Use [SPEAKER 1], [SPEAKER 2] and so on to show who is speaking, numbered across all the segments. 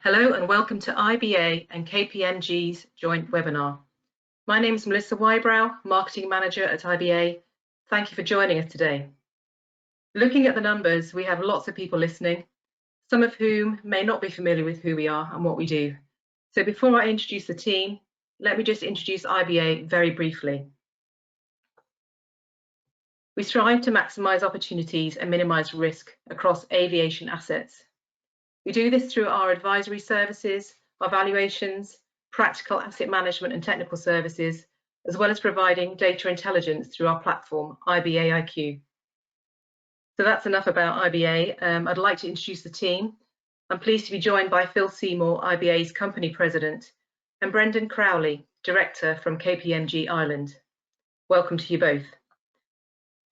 [SPEAKER 1] Hello and welcome to IBA and KPMG's joint webinar. My name is Melissa Wybrow, Marketing Manager at IBA. Thank you for joining us today. Looking at the numbers, we have lots of people listening, some of whom may not be familiar with who we are and what we do. So before I introduce the team, let me just introduce IBA very briefly. We strive to maximise opportunities and minimise risk across aviation assets. We do this through our advisory services, our valuations, practical asset management and technical services, as well as providing data intelligence through our platform, IBA IQ. So that's enough about IBA. I'd like to introduce the team. I'm pleased to be joined by Phil Seymour, IBA's Company President, and Brendan Crowley, Director from KPMG Ireland. Welcome to you both.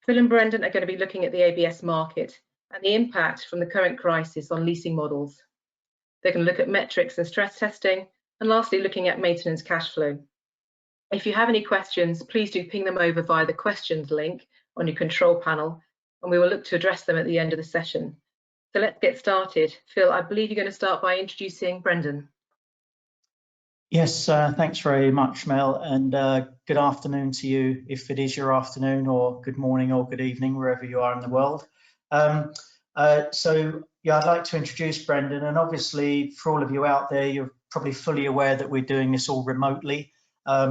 [SPEAKER 1] Phil and Brendan are going to be looking at the ABS market and the impact from the current crisis on leasing models. They're going to look at metrics and stress testing, and lastly, looking at maintenance cash flow. If you have any questions, please do ping them over via the questions link on your control panel, and we will look to address them at the end of the session. So let's get started. Phil, I believe you're going to start by introducing Brendan.
[SPEAKER 2] Yes, thanks very much, Mel, and good afternoon to you if it is your afternoon, or good morning or good evening, wherever you are in the world. So yeah, I'd like to introduce Brendan, and obviously for all of you out there, you're probably fully aware that we're doing this all remotely.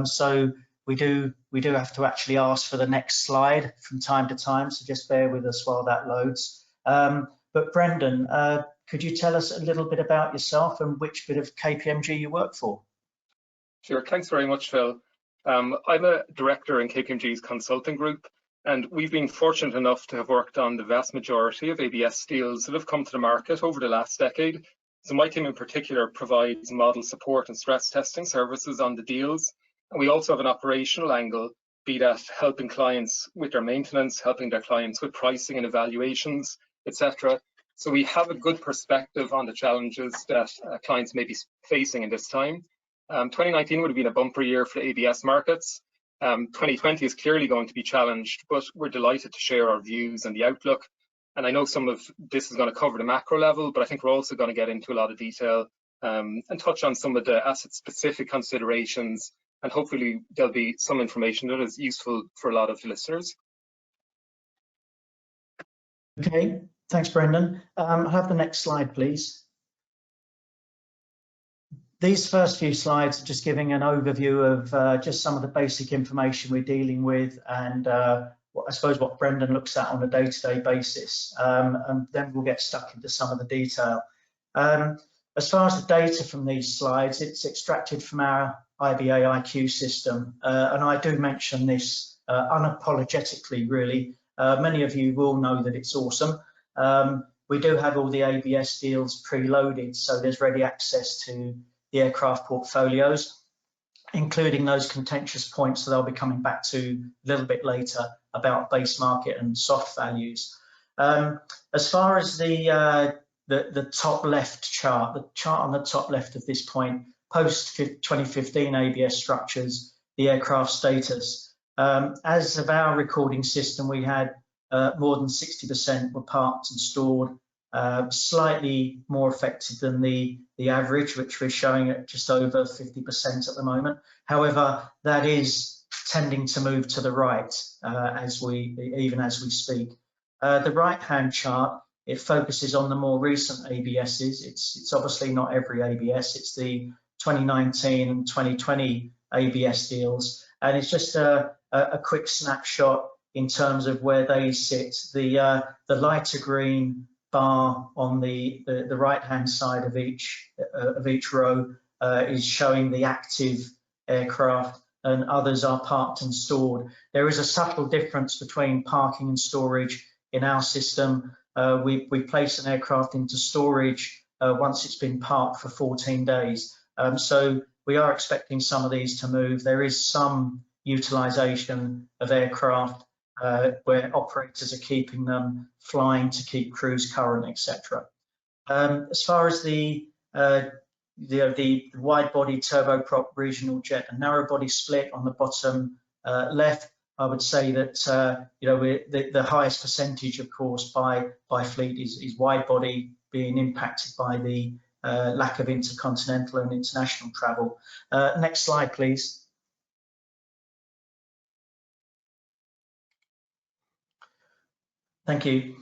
[SPEAKER 2] So we do have to actually ask for the next slide from time to time, so just bear with us while that loads. But Brendan, could you tell us a little bit about yourself and which bit of KPMG you work for?
[SPEAKER 3] Sure, thanks very much, Phil. I'm a director in KPMG's consulting group, and we've been fortunate enough to have worked on the vast majority of ABS deals that have come to the market over the last decade. So my team in particular provides model support and stress testing services on the deals. And we also have an operational angle, be that helping clients with their maintenance, helping their clients with pricing and evaluations, etc. So we have a good perspective on the challenges that clients may be facing in this time. 2019 would have been a bumper year for the ABS markets. 2020 is clearly going to be challenged, but we're delighted to share our views and the outlook. And I know some of this is going to cover the macro level, but I think we're also going to get into a lot of detail and touch on some of the asset-specific considerations, and hopefully there'll be some information that is useful for a lot of listeners.
[SPEAKER 2] Okay, thanks, Brendan. I'll have the next slide, please. These first few slides are just giving an overview of just some of the basic information we're dealing with, and I suppose what Brendan looks at on a day-to-day basis, and then we'll get stuck into some of the detail. As far as the data from these slides, it's extracted from our IBA IQ system, and I do mention this unapologetically, really. Many of you will know that it's awesome. We do have all the ABS deals preloaded, so there's ready access to the aircraft portfolios, including those contentious points that I'll be coming back to a little bit later about base market and soft values. As far as the top left chart, the chart on the top left of this point, post 2015 ABS structures, the aircraft status. As of our recording system, we had more than 60% were parked and stored, slightly more affected than the average, which we're showing at just over 50% at the moment. However, that is tending to move to the right even as we speak. The right-hand chart, it focuses on the more recent ABSs. It's obviously not every ABS. It's the 2019 and 2020 ABS deals, and it's just a quick snapshot in terms of where they sit. The lighter green bar on the right-hand side of each row is showing the active aircraft, and others are parked and stored. There is a subtle difference between parking and storage in our system. We place an aircraft into storage once it's been parked for 14 days. So we are expecting some of these to move. There is some utilization of aircraft where operators are keeping them flying to keep crews current, etc. As far as the wide-body turboprop regional jet and narrow-body split on the bottom left, I would say that the highest percentage, of course, by fleet is wide-body being impacted by the lack of intercontinental and international travel. Next slide, please. Thank you.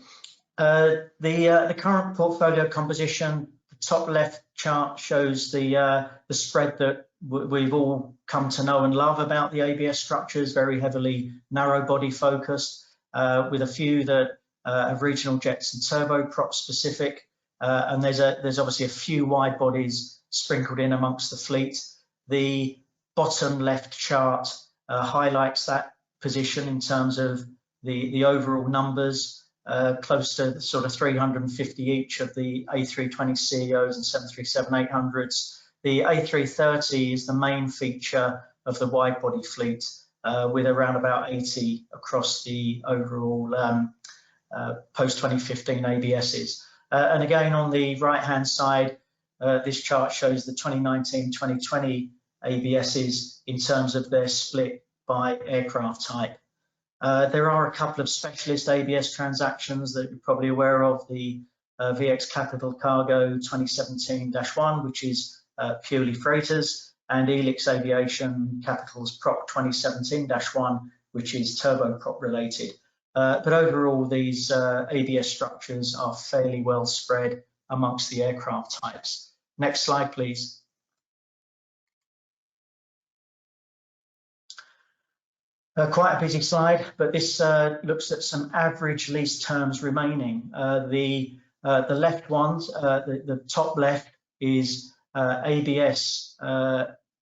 [SPEAKER 2] The current portfolio composition, the top left chart shows the spread that we've all come to know and love about the ABS structures, very heavily narrow body focused, with a few that have regional jets and turboprop specific, and there's obviously a few wide bodies sprinkled in amongst the fleet. The bottom left chart highlights that position in terms of the overall numbers, close to sort of 350 each of the A320ceos and 737-800s. The A330 is the main feature of the wide body fleet, with around about 80 across the overall post-2015 ABSs. And again, on the right-hand side, this chart shows the 2019-2020 ABSs in terms of their split by aircraft type. There are a couple of specialist ABS transactions that you're probably aware of, the VX Capital Cargo 2017-1, which is purely freighters, and Elix Aviation Capital's Prop 2017-1, which is turboprop related. But overall, these ABS structures are fairly well spread amongst the aircraft types. Next slide, please. Quite a busy slide, but this looks at some average lease terms remaining. The left ones, the top left is ABS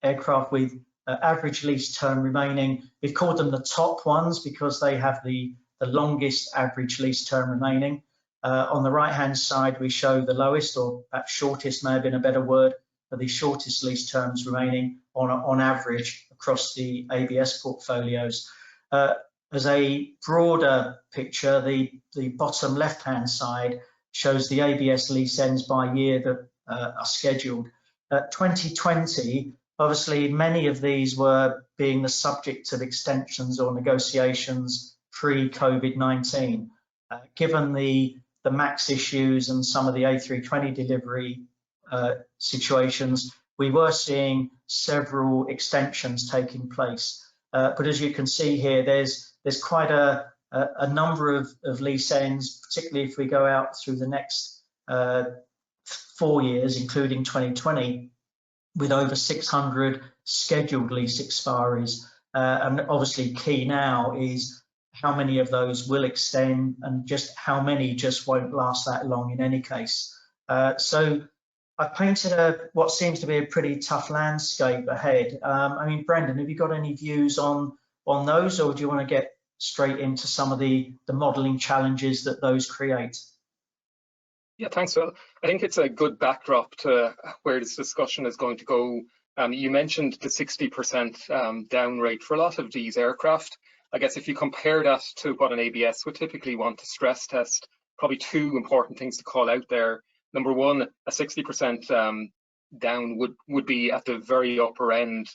[SPEAKER 2] aircraft with average lease term remaining. We've called them the top ones because they have the longest average lease term remaining. On the right-hand side, we show the lowest, or perhaps shortest may have been a better word, for the shortest lease terms remaining on average across the ABS portfolios. As a broader picture, the bottom left-hand side shows the ABS lease ends by year that are scheduled. 2020, obviously, many of these were being the subject of extensions or negotiations pre-COVID-19. Given the MAX issues and some of the A320 delivery situations, we were seeing several extensions taking place. But as you can see here, there's quite a number of lease ends, particularly if we go out through the next 4 years, including 2020, with over 600 scheduled lease expiries. And obviously key now is how many of those will extend and just how many just won't last that long in any case. So I've painted what seems to be a pretty tough landscape ahead. I mean, Brendan, have you got any views on those, or do you want to get straight into some of the modelling challenges that those create?
[SPEAKER 3] Yeah, thanks, Phil. I think it's a good backdrop to where this discussion is going to go. You mentioned the 60% down rate for a lot of these aircraft. I guess if you compare that to what an ABS would typically want to stress test, probably two important things to call out there. Number one, a 60% down would be at the very upper end.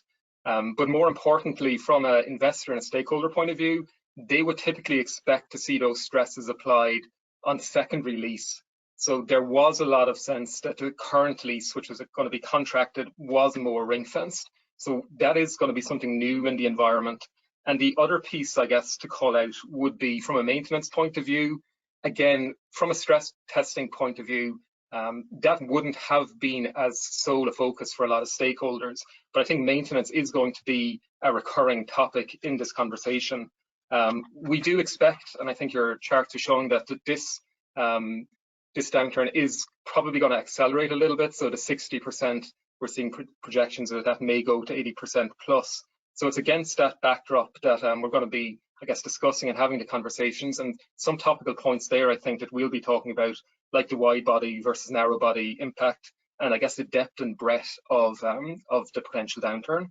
[SPEAKER 3] But more importantly, from an investor and a stakeholder point of view, they would typically expect to see those stresses applied on secondary lease. So there was a lot of sense that the current lease, which was going to be contracted, was more ring-fenced. So that is going to be something new in the environment. And the other piece, I guess, to call out would be from a maintenance point of view. Again, from a stress testing point of view, that wouldn't have been as sole a focus for a lot of stakeholders. But I think maintenance is going to be a recurring topic in this conversation. We do expect, and I think your charts are showing that this downturn is probably going to accelerate a little bit. So the 60%, we're seeing projections that may go to 80% plus. So it's against that backdrop that we're going to be, I guess, discussing and having the conversations, and some topical points there I think that we'll be talking about, like the wide body versus narrow body impact, and I guess the depth and breadth of the potential downturn.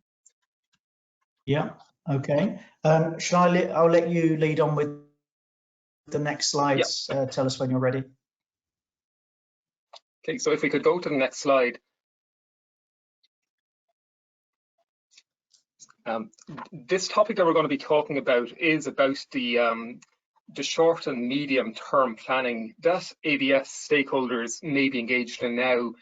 [SPEAKER 2] Yeah, okay. I'll let you lead on with the next slides. Yep. Tell us when you're ready.
[SPEAKER 3] Okay, so if we could go to the next slide. This topic that we're going to be talking about is about the short and medium term planning that ABS stakeholders may be engaged in now.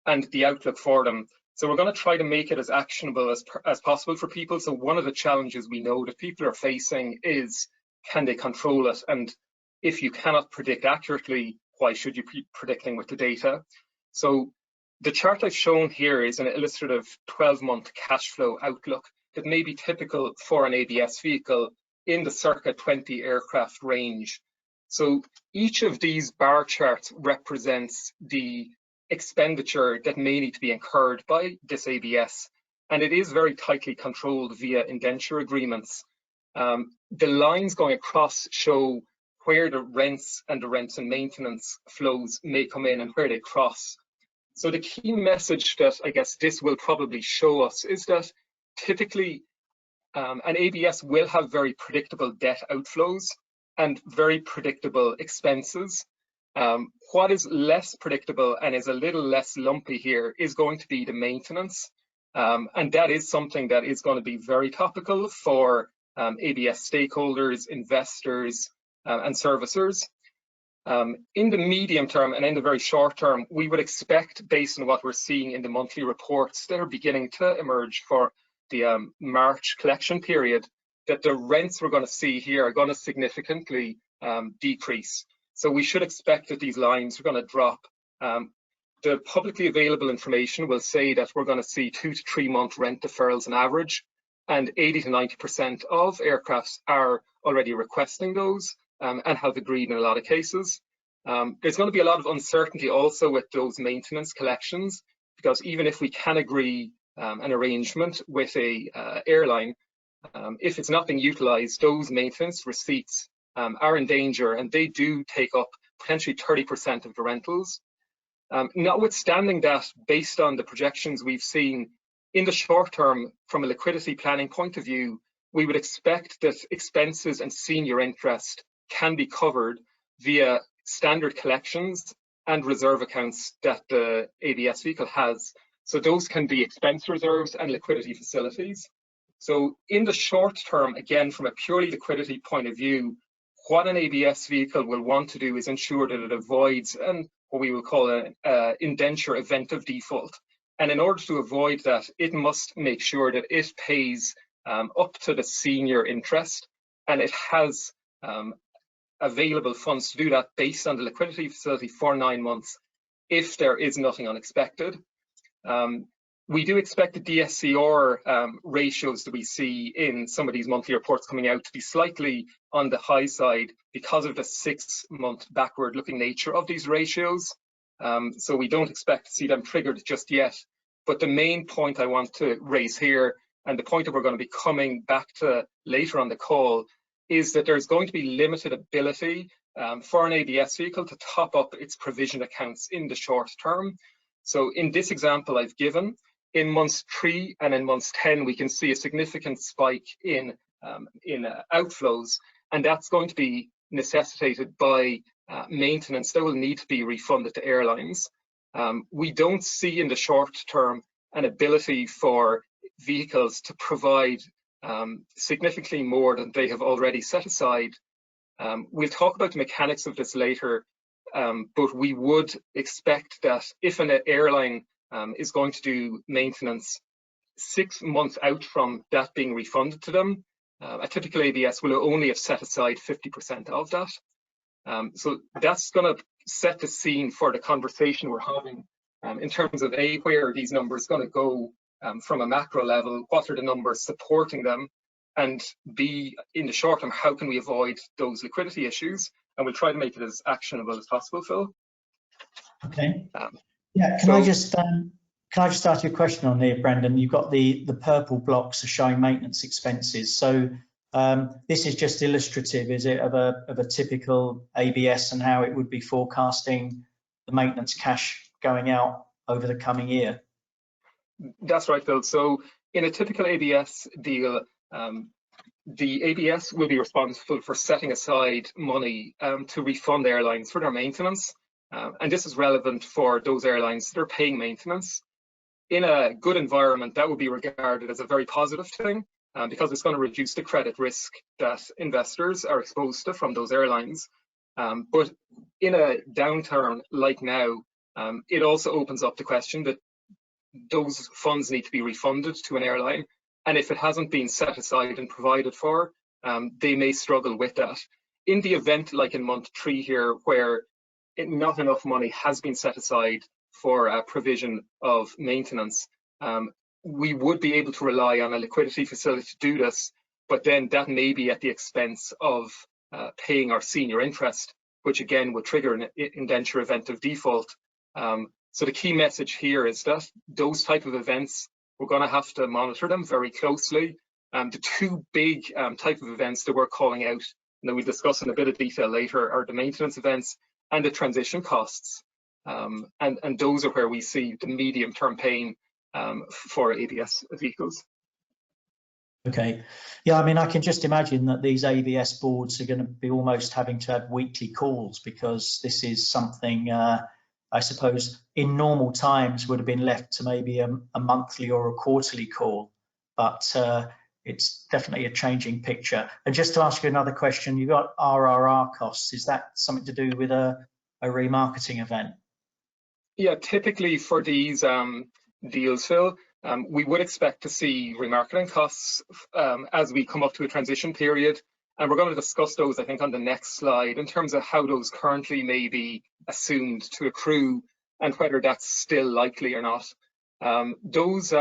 [SPEAKER 3] and the outlook for them. So we're going to try to make it as actionable as possible for people. So one of the challenges we know that people are facing is, can they control it? And if you cannot predict accurately, why should you be predicting with the data? So the chart I've shown here is an illustrative 12-month cash flow outlook that may be typical for an ABS vehicle in the circa 20 aircraft range. So each of these bar charts represents the expenditure that may need to be incurred by this ABS, and it is very tightly controlled via indenture agreements. The lines going across show where the rents and maintenance flows may come in and where they cross. So the key message that I guess this will probably show us is that typically an ABS will have very predictable debt outflows and very predictable expenses. What is less predictable and is a little less lumpy here is going to be the maintenance. And that is something that is going to be very topical for ABS stakeholders, investors, and servicers. In the medium term and in the very short term, we would expect, based on what we're seeing in the monthly reports that are beginning to emerge for the March collection period, that the rents we're going to see here are going to significantly decrease. So we should expect that these lines are going to drop. The publicly available information will say that we're going to see 2 to 3 month rent deferrals on average, and 80 to 90% of aircrafts are already requesting those and have agreed in a lot of cases. There's going to be a lot of uncertainty also with those maintenance collections, because even if we can agree an arrangement with a airline, if it's not being utilized, those maintenance receipts are in danger, and they do take up potentially 30% of the rentals. Notwithstanding that, based on the projections we've seen in the short term, from a liquidity planning point of view, we would expect that expenses and senior interest can be covered via standard collections and reserve accounts that the ABS vehicle has. So those can be expense reserves and liquidity facilities. So in the short term, again, from a purely liquidity point of view, what an ABS vehicle will want to do is ensure that it avoids what we will call an indenture event of default. And in order to avoid that, it must make sure that it pays up to the senior interest, and it has available funds to do that based on the liquidity facility for 9 months if there is nothing unexpected. We do expect the DSCR ratios that we see in some of these monthly reports coming out to be slightly on the high side because of the 6-month backward-looking nature of these ratios. So we don't expect to see them triggered just yet. But the main point I want to raise here, and the point that we're going to be coming back to later on the call, is that there's going to be limited ability for an ABS vehicle to top up its provision accounts in the short term. So in this example I've given, in months 3 and in months 10, we can see a significant spike in outflows, and that's going to be necessitated by maintenance that will need to be refunded to airlines. We don't see in the short term an ability for vehicles to provide significantly more than they have already set aside. We'll talk about the mechanics of this later, but we would expect that if an airline is going to do maintenance 6 months out from that being refunded to them, a typical ABS will only have set aside 50% of that. So that's going to set the scene for the conversation we're having in terms of A, where are these numbers going to go from a macro level, what are the numbers supporting them, and B, in the short term, how can we avoid those liquidity issues? And we'll try to make it as actionable as possible, Phil. Okay.
[SPEAKER 2] Yeah, can I just ask you a question on there, Brendan? You've got the purple blocks are showing maintenance expenses. So this is just illustrative, is it, of a typical ABS and how it would be forecasting the maintenance cash going out over the coming year?
[SPEAKER 3] That's right, Phil. So in a typical ABS deal, the ABS will be responsible for setting aside money to refund airlines for their maintenance. And this is relevant for those airlines that are paying maintenance. In a good environment, that would be regarded as a very positive thing because it's going to reduce the credit risk that investors are exposed to from those airlines. But in a downturn like now, It also opens up the question that those funds need to be refunded to an airline, and if it hasn't been set aside and provided for, they may struggle with that. In the event, like in month 3 here, where not enough money has been set aside for provision of maintenance, we would be able to rely on a liquidity facility to do this, but then that may be at the expense of paying our senior interest, which again would trigger an indenture event of default. So the key message here is that those type of events, we're going to have to monitor them very closely. The 2 big type of events that we're calling out, and that we'll discuss in a bit of detail later, are the maintenance events and the transition costs. And those are where we see the medium-term pain for ABS vehicles.
[SPEAKER 2] Okay. Yeah, I mean, I can just imagine that these ABS boards are going to be almost having to have weekly calls, because this is something I suppose in normal times would have been left to maybe a monthly or a quarterly call, but it's definitely a changing picture. And just to ask you another question, you've got RRR costs. Is that something to do with a remarketing event?
[SPEAKER 3] Yeah, typically for these deals, Phil, we would expect to see remarketing costs as we come up to a transition period. And we're going to discuss those, I think, on the next slide in terms of how those currently may be assumed to accrue and whether that's still likely or not. Those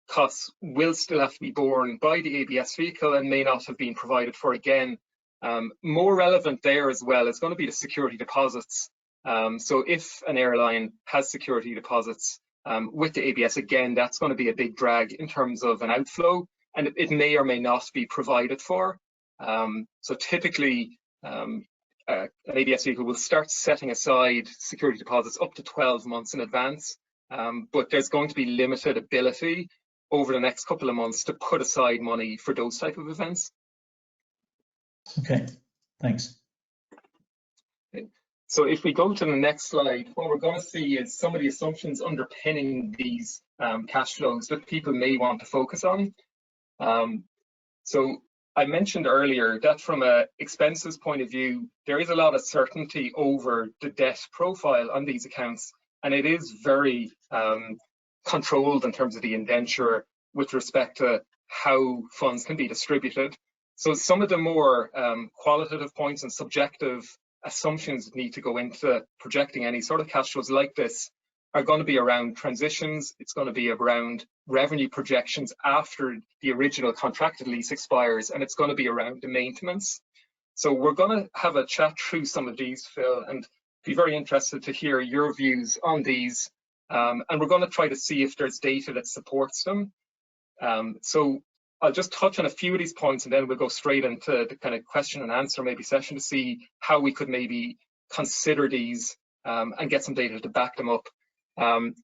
[SPEAKER 3] costs will still have to be borne by the ABS vehicle and may not have been provided for again. More relevant there as well is going to be the security deposits. So if an airline has security deposits with the ABS, again, that's going to be a big drag in terms of an outflow, and it may or may not be provided for. So typically, an ABS vehicle will start setting aside security deposits up to 12 months in advance, but there's going to be limited ability over the next couple of months to put aside money for those type of events.
[SPEAKER 2] Okay, thanks.
[SPEAKER 3] Okay. So if we go to the next slide, what we're going to see is some of the assumptions underpinning these cash flows that people may want to focus on. So I mentioned earlier that from an expenses point of view, there is a lot of certainty over the debt profile on these accounts, and it is very controlled in terms of the indenture with respect to how funds can be distributed. So some of the more qualitative points and subjective assumptions that need to go into projecting any sort of cash flows like this are going to be around transitions. It's going to be around revenue projections after the original contracted lease expires, and it's going to be around the maintenance. So we're going to have a chat through some of these, Phil, and be very interested to hear your views on these. And we're going to try to see if there's data that supports them. So I'll just touch on a few of these points, and then we'll go straight into the kind of question and answer maybe session to see how we could maybe consider these and get some data to back them up.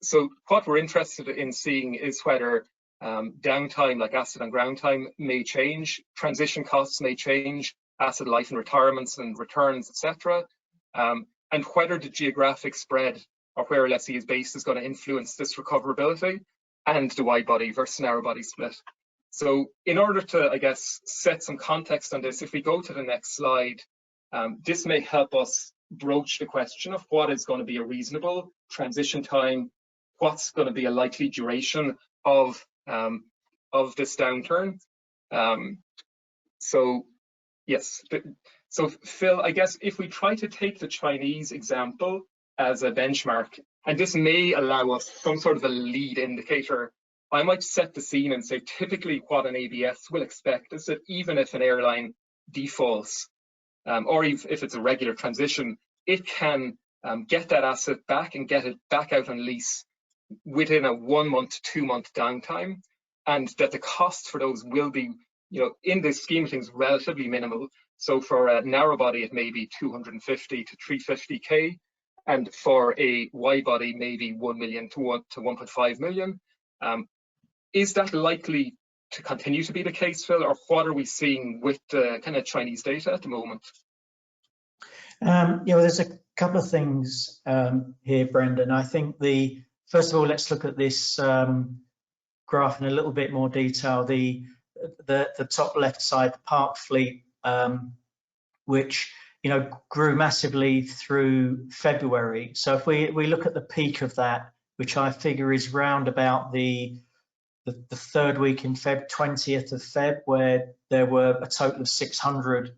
[SPEAKER 3] So what we're interested in seeing is whether downtime, like asset and ground time, may change, transition costs may change, asset life and retirements and returns, etc. And whether the geographic spread or where a lessee is based is going to influence this recoverability, and the wide body versus narrow body split. So in order to, I guess, set some context on this, if we go to the next slide, this may help us broach the question of what is going to be a reasonable transition time, what's going to be a likely duration of this downturn. So yes, so Phil, I guess if we try to take the Chinese example as a benchmark, and this may allow us some sort of a lead indicator, I might set the scene and say typically what an ABS will expect is that even if an airline defaults, or if it's a regular transition, it can get that asset back and get it back out on lease within a 1 month, 2 month downtime, and that the costs for those will be, in this scheme of things, relatively minimal. So for a narrow body, it may be 250 to 350K, and for a wide body, maybe 1 million to 1.5 million. Is that likely to continue to be the case, Phil, or what are we seeing with the kind of Chinese data at the moment?
[SPEAKER 2] There's a couple of things here, Brendan. I think first of all, let's look at this graph in a little bit more detail. The top left side, the park fleet, which grew massively through February. So if we look at the peak of that, which I figure is round about the third week in Feb, 20th of Feb, where there were a total of 600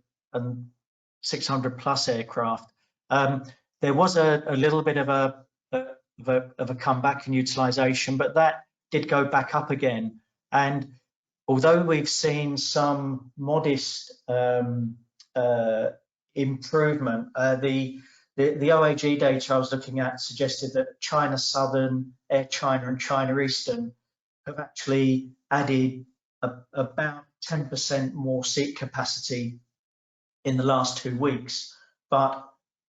[SPEAKER 2] plus aircraft. There was a little bit of a comeback in utilisation, but that did go back up again. And although we've seen some modest improvement, the OAG data I was looking at suggested that China Southern, Air China and China Eastern have actually added about 10% more seat capacity in the last 2 weeks, but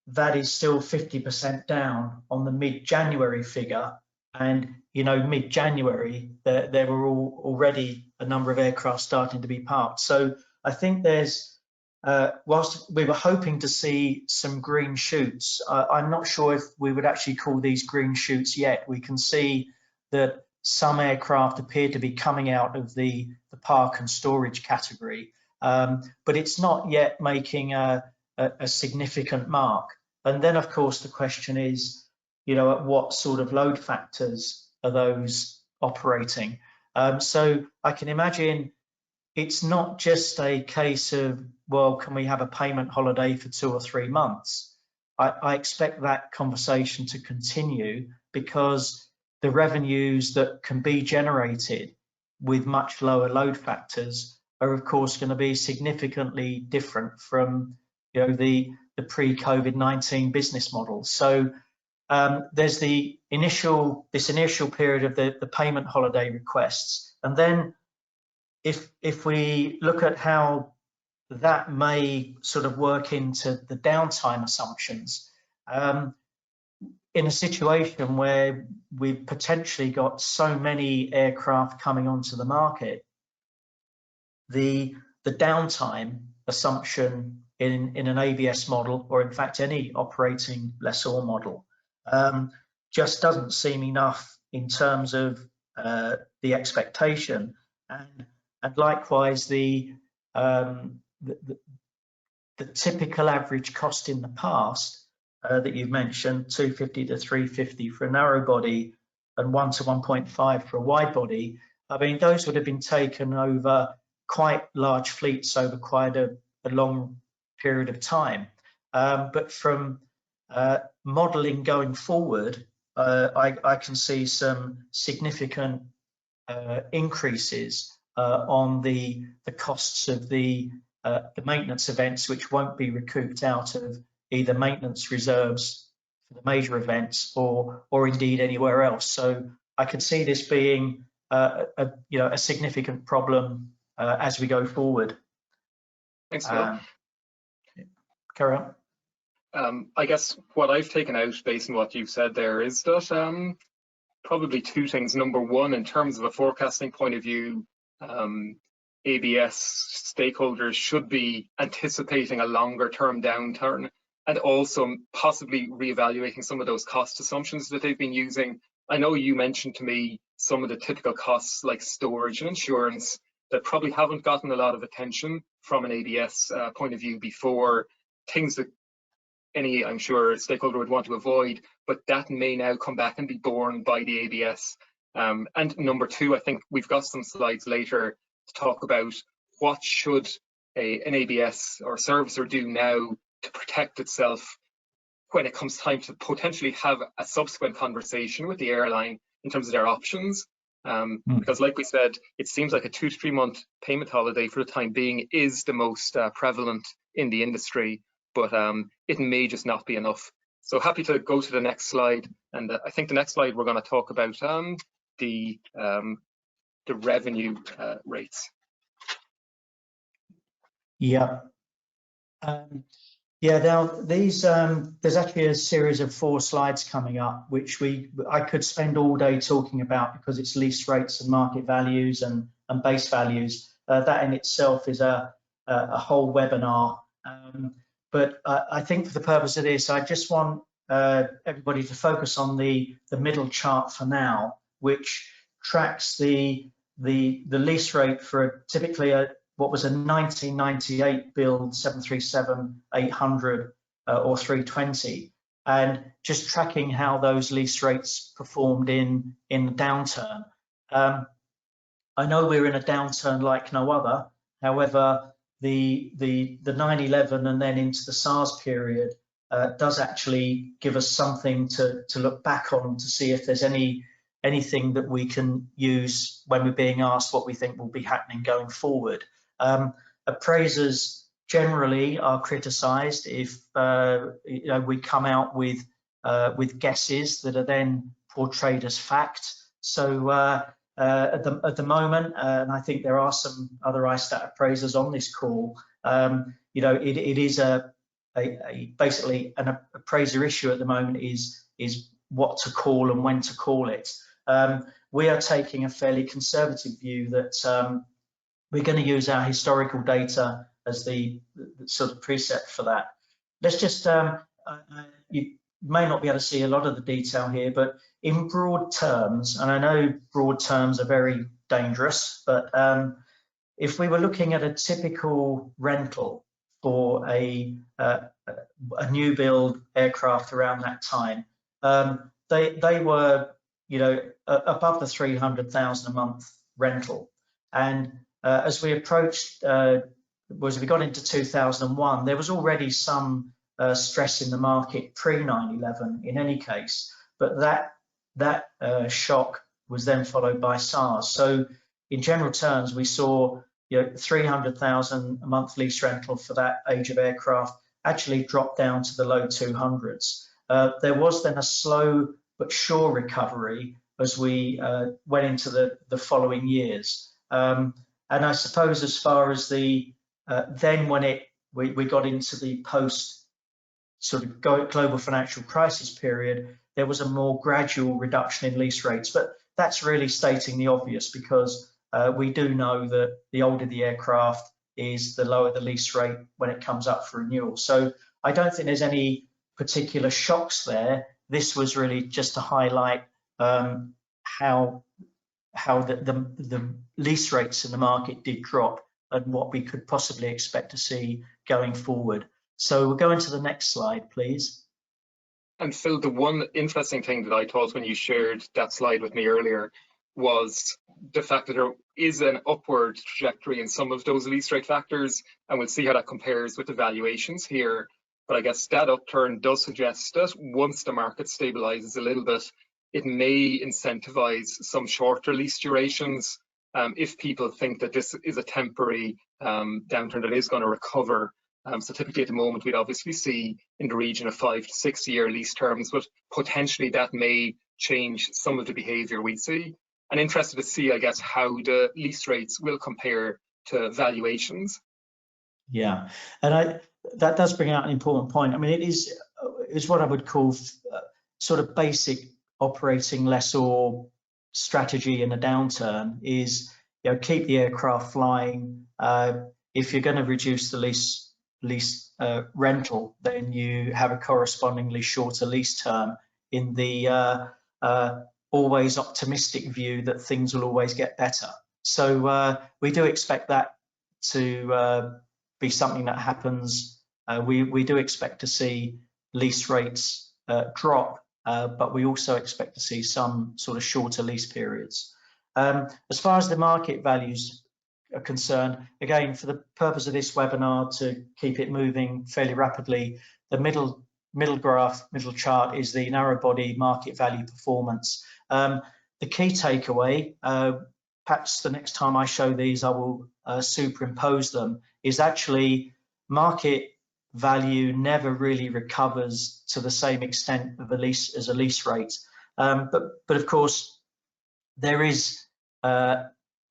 [SPEAKER 2] that is still 50% down on the mid-January figure. And mid-January there were already a number of aircraft starting to be parked. So I think there's whilst we were hoping to see some green shoots, I'm not sure if we would actually call these green shoots yet. We can see that some aircraft appear to be coming out of the park and storage category, but it's not yet making a significant mark. And then, of course, the question is, at what sort of load factors are those operating? So I can imagine it's not just a case of, well, can we have a payment holiday for 2 or 3 months? I expect that conversation to continue, because the revenues that can be generated with much lower load factors are, of course, going to be significantly different from the pre-COVID-19 business model. So there's this initial period of the payment holiday requests, and then if we look at how that may sort of work into the downtime assumptions, in a situation where we've potentially got so many aircraft coming onto the market, the downtime assumption in an ABS model, or in fact any operating lessor model, just doesn't seem enough in terms of the expectation, and likewise the typical average cost in the past that you've mentioned, 250 to 350 for a narrow body and 1 to 1.5 for a wide body. I mean, those would have been taken over quite large fleets over quite a long period of time. But from modelling going forward, I can see some significant increases on the costs of the maintenance events, which won't be recouped out of either maintenance reserves for the major events or indeed anywhere else. So I can see this being a significant problem as we go forward.
[SPEAKER 3] Thanks, Phil.
[SPEAKER 2] Carry on.
[SPEAKER 3] I guess what I've taken out based on what you've said there is that probably 2 things. Number one, in terms of a forecasting point of view, ABS stakeholders should be anticipating a longer term downturn, and also possibly reevaluating some of those cost assumptions that they've been using. I know you mentioned to me some of the typical costs like storage and insurance that probably haven't gotten a lot of attention from an ABS point of view before, things that any, I'm sure, stakeholder would want to avoid, but that may now come back and be borne by the ABS. And number 2, I think we've got some slides later to talk about what should an ABS or servicer do now to protect itself when it comes time to potentially have a subsequent conversation with the airline in terms of their options. Because like we said, it seems like a 2 to 3 month payment holiday for the time being is the most prevalent in the industry, but it may just not be enough. So happy to go to the next slide. And I think the next slide we're going to talk about the revenue rates.
[SPEAKER 2] Yeah. Yeah, now these, there's actually a series of 4 slides coming up, which I could spend all day talking about, because it's lease rates and market values and base values. That in itself is a whole webinar. But I think for the purpose of this, I just want everybody to focus on the middle chart for now, which tracks the lease rate for typically what was a 1998 build 737-800 or 320, and just tracking how those lease rates performed in the downturn. I know we're in a downturn like no other. However, the 9/11 and then into the SARS period does actually give us something to look back on to see if there's anything that we can use when we're being asked what we think will be happening going forward. Appraisers generally are criticised if we come out with guesses that are then portrayed as fact. So at the moment, and I think there are some other ISTAT appraisers on this call, it is basically an appraiser issue at the moment is what to call and when to call it. We are taking a fairly conservative view that we're going to use our historical data as the sort of preset for that. Let's just, you may not be able to see a lot of the detail here, but in broad terms, and I know broad terms are very dangerous, but if we were looking at a typical rental for a new build aircraft around that time, they were, above the 300,000 a month rental. And as we approached, as we got into 2001, there was already some stress in the market pre 9/11 in any case, but that shock was then followed by SARS. So in general terms, we saw 300,000 a month lease rental for that age of aircraft actually dropped down to the low 200s. There was then a slow but sure recovery as we went into the following years. And I suppose as far as then when we got into the post sort of global financial crisis period, there was a more gradual reduction in lease rates. But that's really stating the obvious, because we do know that the older the aircraft is, the lower the lease rate when it comes up for renewal. So I don't think there's any particular shocks there. This was really just to highlight how the lease rates in the market did drop and what we could possibly expect to see going forward. So we'll go into the next slide, please.
[SPEAKER 3] And Phil, the one interesting thing that I thought when you shared that slide with me earlier was the fact that there is an upward trajectory in some of those lease rate factors, and we'll see how that compares with the valuations here. But I guess that upturn does suggest that once the market stabilizes a little bit, it may incentivize some shorter lease durations if people think that this is a temporary downturn that is going to recover. So typically at the moment, we'd obviously see in the region of 5 to 6 year lease terms, but potentially that may change some of the behavior we see. And interested to see, I guess, how the lease rates will compare to valuations.
[SPEAKER 2] Yeah, and that does bring out an important point. I mean, it is what I would call sort of basic operating lessor strategy in a downturn is, keep the aircraft flying. If you're going to reduce the lease rental, then you have a correspondingly shorter lease term in the always optimistic view that things will always get better. So we do expect that to be something that happens. We do expect to see lease rates drop, but we also expect to see some sort of shorter lease periods. As far as the market values are concerned, again, for the purpose of this webinar, to keep it moving fairly rapidly, the middle chart is the narrow body market value performance. The key takeaway, perhaps the next time I show these, I will superimpose them, is actually market value never really recovers to the same extent of as a lease rate. But of course, there is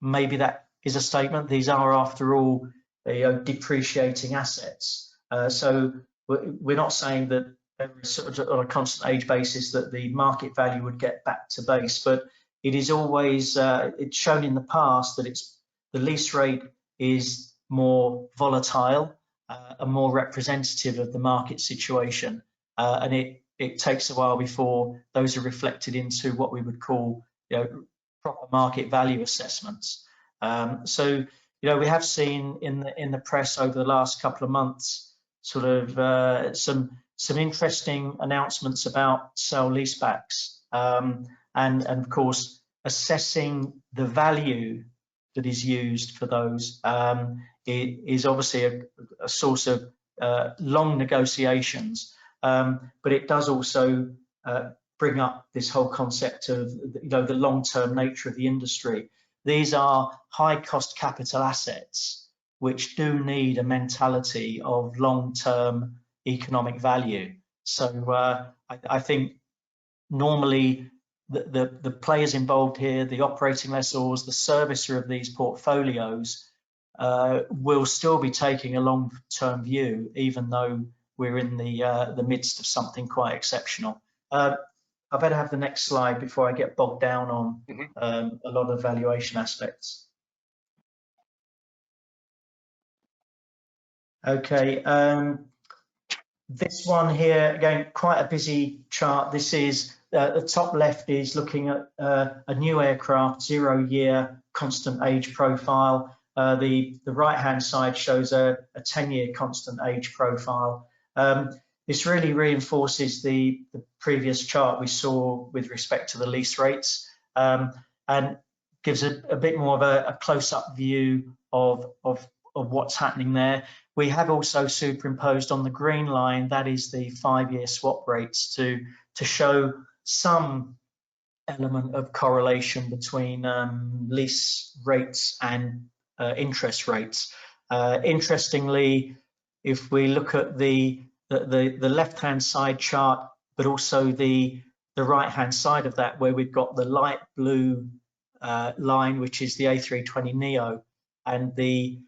[SPEAKER 2] maybe that is a statement. These are, after all, depreciating assets. So we're not saying that sort of on a constant age basis that the market value would get back to base, but it is always it's shown in the past that the lease rate is more volatile and more representative of the market situation, and it takes a while before those are reflected into what we would call proper market value assessments. So we have seen in the press over the last couple of months sort of some interesting announcements about sale leasebacks, and of course assessing the value that is used for those is obviously a source of long negotiations, but it does also bring up this whole concept of the long-term nature of the industry. These are high-cost capital assets which do need a mentality of long-term economic value. So I think normally the players involved here, the operating lessors, the servicer of these portfolios, will still be taking a long-term view, even though we're in the midst of something quite exceptional. I better have the next slide before I get bogged down on a lot of valuation aspects. Okay, this one here, again, quite a busy chart. This is the top left is looking at a new aircraft, 0-year constant age profile. The right-hand side shows a 10-year constant age profile. This really reinforces the previous chart we saw with respect to the lease rates, and gives a bit more of a close-up view of what's happening there. We have also superimposed on the green line, that is the 5-year swap rates, to show some element of correlation between lease rates and interest rates. Interestingly, if we look at the left-hand side chart, but also the right-hand side of that, where we've got the light blue line, which is the A320neo, and the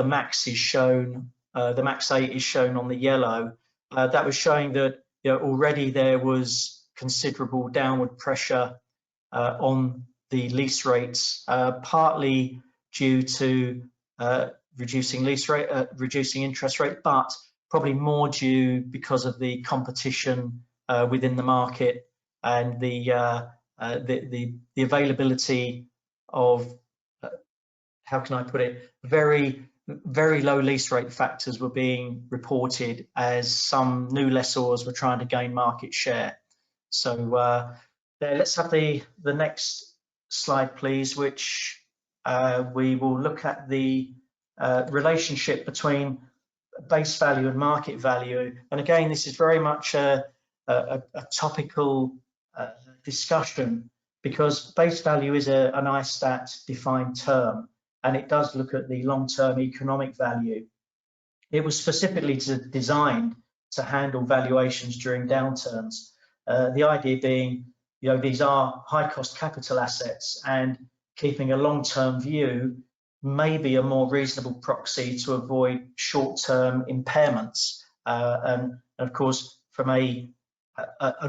[SPEAKER 2] max is shown, the max 8 is shown on the yellow. That was showing that already there was considerable downward pressure on the lease rates, partly due to reducing interest rate, but probably more due because of the competition within the market and the availability of, how can I put it, very low lease rate factors were being reported as some new lessors were trying to gain market share. So there, let's have the next slide, please, which we will look at the relationship between base value and market value. And again, this is very much a topical discussion, because base value is an ISTAT defined term, and it does look at the long-term economic value. It was specifically designed to handle valuations during downturns. The idea being, these are high-cost capital assets, and keeping a long-term view may be a more reasonable proxy to avoid short-term impairments. And of course, from an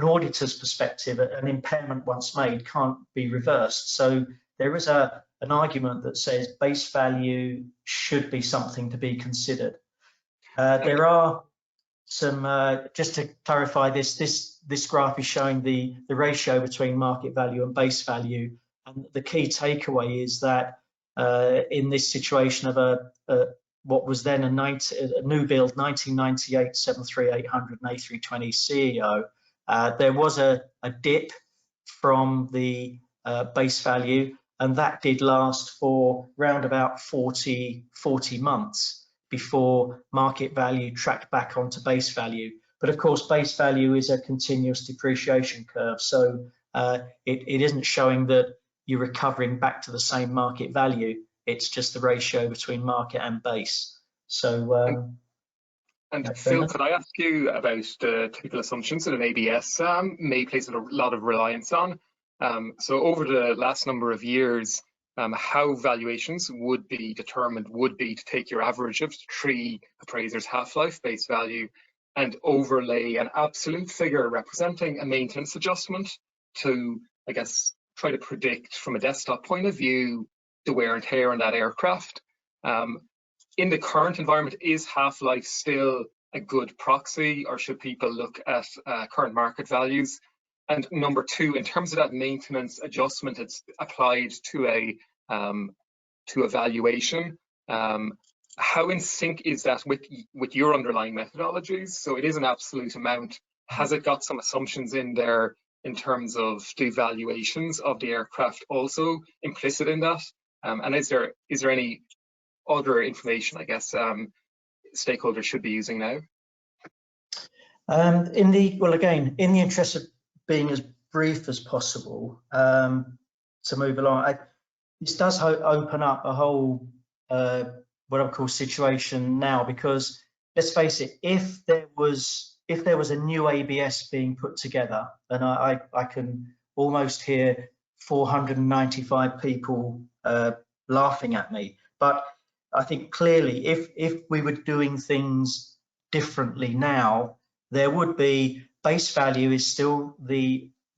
[SPEAKER 2] auditor's perspective, an impairment once made can't be reversed. So there is an argument that says base value should be something to be considered. There are some, just to clarify this graph is showing the ratio between market value and base value. And the key takeaway is that in this situation of what was then a new build 1998 737-800 and A320 CEO, there was a dip from the base value, and that did last for round about 40 months before market value tracked back onto base value. But of course, base value is a continuous depreciation curve, so it isn't showing that you're recovering back to the same market value. It's just the ratio between market and base. So,
[SPEAKER 3] and Phil, could I ask you about the typical assumptions that an ABS may place a lot of reliance on? So over the last number of years, how valuations would be determined would be to take your average of 3 appraisers' half-life base value and overlay an absolute figure representing a maintenance adjustment to, I guess, try to predict from a desktop point of view the wear and tear on that aircraft. In the current environment, is half-life still a good proxy, or should people look at current market values? And number 2, in terms of that maintenance adjustment, it's applied to a to a valuation. How in sync is that with your underlying methodologies? So it is an absolute amount. Has it got some assumptions in there in terms of the valuations of the aircraft also implicit in that? And is there any other information, I guess, stakeholders should be using now?
[SPEAKER 2] In the interest of being as brief as possible, to move along, this does open up a whole what I call situation now, because let's face it, if there was a new ABS being put together, and I can almost hear 495 people laughing at me, but I think clearly if we were doing things differently now, there would be base value is still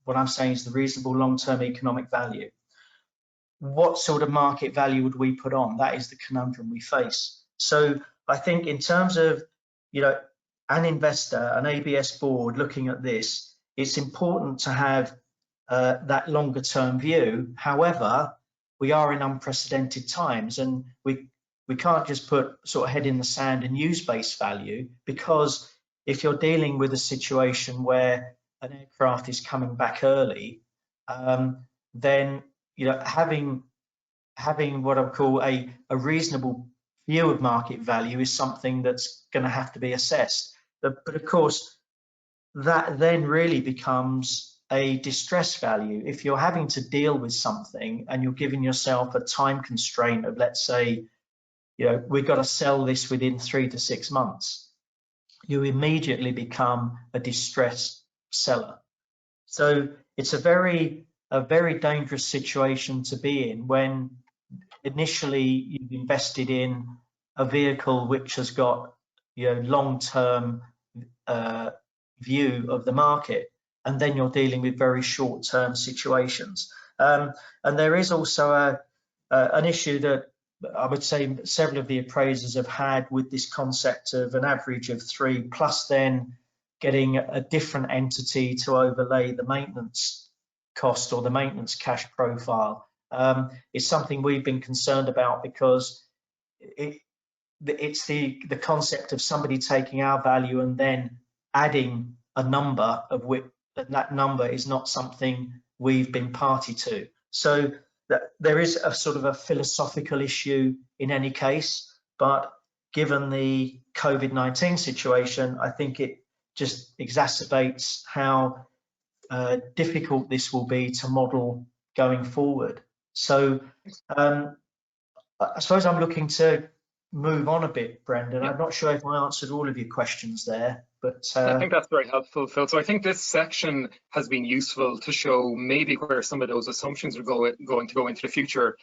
[SPEAKER 2] what I'm saying is the reasonable long-term economic value. What sort of market value would we put on? That is the conundrum we face. So I think in terms of, an investor, an ABS board looking at this, it's important to have that longer term view. However, we are in unprecedented times, and we can't just put sort of head in the sand and use base value, because if you're dealing with a situation where an aircraft is coming back early, then having what I call a reasonable view of market value is something that's going to have to be assessed. But of course, that then really becomes a distress value. If you're having to deal with something and you're giving yourself a time constraint of, let's say, we've got to sell this within 3 to 6 months, you immediately become a distressed seller. So it's a very dangerous situation to be in when initially you've invested in a vehicle which has got long-term view of the market, and then you're dealing with very short-term situations. And there is also an issue that I would say several of the appraisers have had with this concept of an average of 3, plus then getting a different entity to overlay the maintenance cost or the maintenance cash profile. It's something we've been concerned about, because it's the concept of somebody taking our value and then adding a number of which that number is not something we've been party to. So there is a sort of a philosophical issue in any case, but given the COVID-19 situation, I think it just exacerbates how difficult this will be to model going forward. So I suppose I'm looking to move on a bit, Brendan. Yeah. I'm not sure if I answered all of your questions there, but
[SPEAKER 3] I think that's very helpful, Phil. So I think this section has been useful to show maybe where some of those assumptions are going to go into the future.